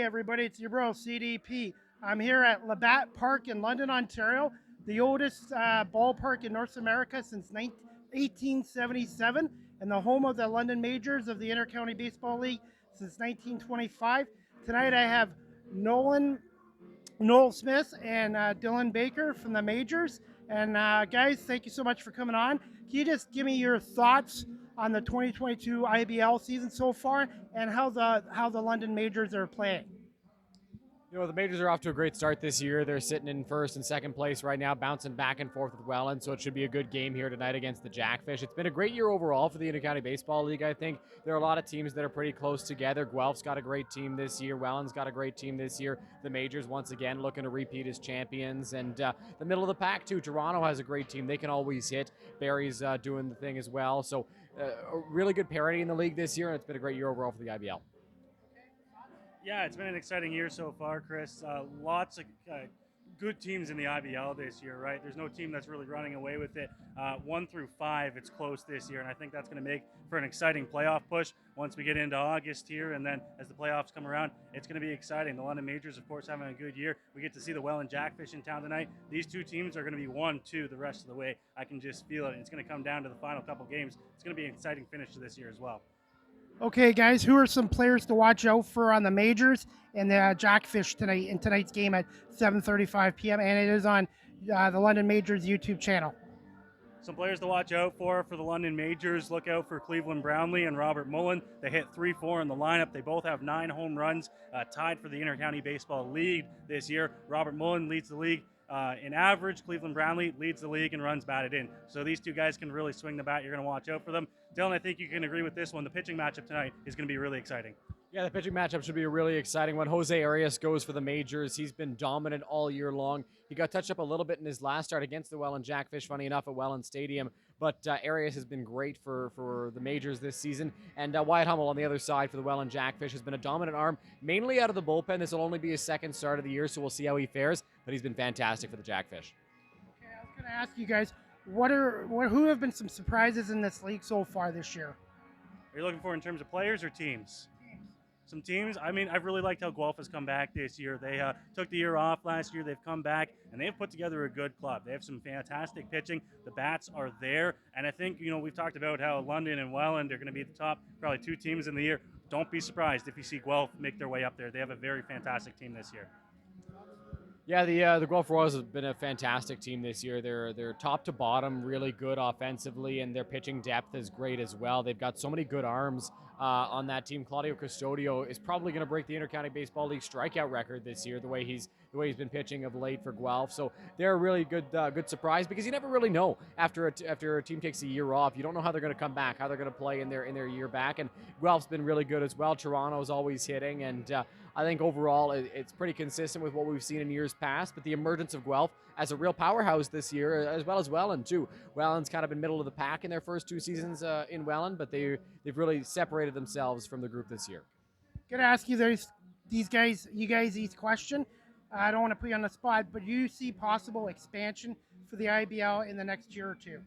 everybody, it's your bro CDP. I'm here at Labatt Park in London, Ontario, the oldest ballpark in North America since 1877, and the home of the London Majors of the Intercounty Baseball League since 1925. Tonight I have Noel Smith and Dylan Baker from the Majors. And guys, thank you so much for coming on. Can you just give me your thoughts on the 2022 IBL season so far and how the London Majors are playing? The Majors are off to a great start this year. They're sitting in first and second place right now, bouncing back and forth with Welland, so it should be a good game here tonight against the Jackfish. It's been a great year overall for the Intercounty Baseball League, I think. There are a lot of teams that are pretty close together. Guelph's got a great team this year. Welland's got a great team this year. The Majors, once again, looking to repeat as champions. And the middle of the pack, too. Toronto has a great team. They can always hit. Barry's doing the thing as well. So a really good parity in the league this year, and it's been a great year overall for the IBL. Yeah, it's been an exciting year so far, Chris. Lots of good teams in the IBL this year, right? There's no team that's really running away with it. 1 through 5, it's close this year, and I think that's going to make for an exciting playoff push once we get into August here, and then as the playoffs come around, it's going to be exciting. The London Majors, of course, having a good year. We get to see the Welland Jackfish in town tonight. These two teams are going to be 1-2 the rest of the way. I can just feel it. It's going to come down to the final couple games. It's going to be an exciting finish to this year as well. Okay, guys, who are some players to watch out for on the Majors and the Jackfish tonight in tonight's game at 7:35 p.m. and it is on the London Majors YouTube channel. Some players to watch out for the London Majors. Look out for Cleveland Brownlee and Robert Mullen. They hit 3-4 in the lineup. They both have 9 home runs, tied for the Intercounty Baseball League this year. Robert Mullen leads the league in average. Cleveland Brownlee leads the league in runs batted in. So these two guys can really swing the bat. You're going to watch out for them. Dylan, I think you can agree with this one. The pitching matchup tonight is going to be really exciting. Yeah, the pitching matchup should be a really exciting one. Jose Arias goes for the Majors. He's been dominant all year long. He got touched up a little bit in his last start against the Welland Jackfish, funny enough, at Welland Stadium. But Arias has been great for the Majors this season. And Wyatt Hummel on the other side for the Welland Jackfish has been a dominant arm, mainly out of the bullpen. This will only be his second start of the year, so we'll see how he fares. But he's been fantastic for the Jackfish. Okay, I was going to ask you guys, who have been some surprises in this league so far this year? Are you looking for in terms of players or teams? Some teams. I mean, I've really liked how Guelph has come back this year. They took the year off last year. They've come back, and they've put together a good club. They have some fantastic pitching. The bats are there. And I think, we've talked about how London and Welland are going to be the top probably 2 teams in the year. Don't be surprised if you see Guelph make their way up there. They have a very fantastic team this year. Yeah, the Guelph Royals have been a fantastic team this year. They're top to bottom really good offensively, and their pitching depth is great as well. They've got so many good arms on that team. Claudio Custodio is probably going to break the Intercounty Baseball League strikeout record this year, the way he's been pitching of late for Guelph. So they're a really good surprise, because you never really know after a team takes a year off. You don't know how they're going to come back, how they're going to play in their year back. And Guelph's been really good as well. Toronto's always hitting, and I think overall it's pretty consistent with what we've seen in years past. But the emergence of Guelph as a real powerhouse this year, as well as Welland too. Welland's kind of been middle of the pack in their first 2 seasons in Welland, but they've really separated themselves from the group this year. Gonna ask you these guys each question. I don't want to put you on the spot, but do you see possible expansion for the IBL in the next year or 2?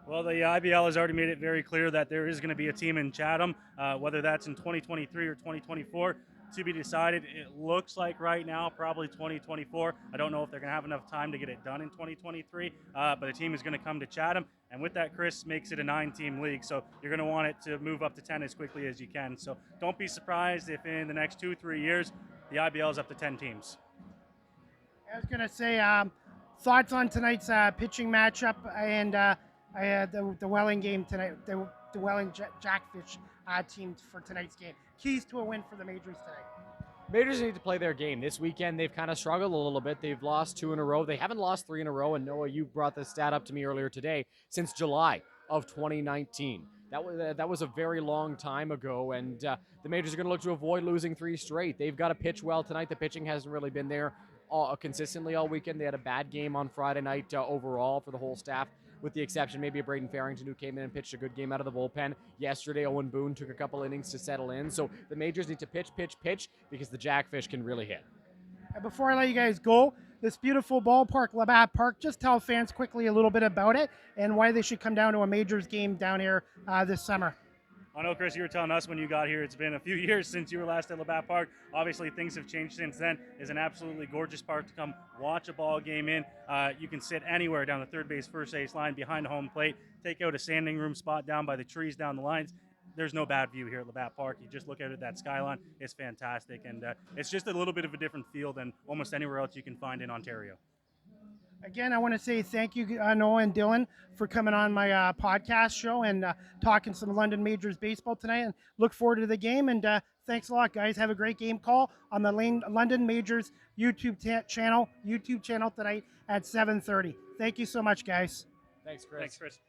Well, the IBL has already made it very clear that there is going to be a team in Chatham, whether that's in 2023 or 2024. To be decided. It looks like right now probably 2024. I don't know if they're going to have enough time to get it done in 2023, but the team is going to come to Chatham, and with that, Chris, makes it a 9-team league, so you're going to want it to move up to 10 as quickly as you can. So don't be surprised if in the next 2-3 years the IBL is up to 10 teams. I was going to say, thoughts on tonight's pitching matchup and the Welland game tonight, the Welland Jackfish team for tonight's game. Keys to a win for the Majors tonight. Majors need to play their game. This weekend, they've kind of struggled a little bit. They've lost 2 in a row. They haven't lost 3 in a row, and Noah, you brought this stat up to me earlier today, since July of 2019. That was a very long time ago, and the Majors are going to look to avoid losing 3 straight. They've got to pitch well tonight. The pitching hasn't really been there consistently all weekend. They had a bad game on Friday night overall for the whole staff, with the exception maybe of Braden Farrington, who came in and pitched a good game out of the bullpen. Yesterday, Owen Boone took a couple innings to settle in. So the Majors need to pitch, because the Jackfish can really hit. And before I let you guys go, this beautiful ballpark, Labatt Park, just tell fans quickly a little bit about it and why they should come down to a Majors game down here this summer. I know, Chris, you were telling us when you got here, it's been a few years since you were last at Labatt Park. Obviously, things have changed since then. It's an absolutely gorgeous park to come watch a ball game in. You can sit anywhere down the third base, first base line, behind home plate, take out a standing room spot down by the trees down the lines. There's no bad view here at Labatt Park. You just look out at that skyline. It's fantastic. And it's just a little bit of a different feel than almost anywhere else you can find in Ontario. Again, I want to say thank you, Noah and Dylan, for coming on my podcast show and talking some London Majors baseball tonight. And look forward to the game. And thanks a lot, guys. Have a great game call on the London Majors YouTube channel tonight at 7:30. Thank you so much, guys. Thanks, Chris. Thanks, Chris.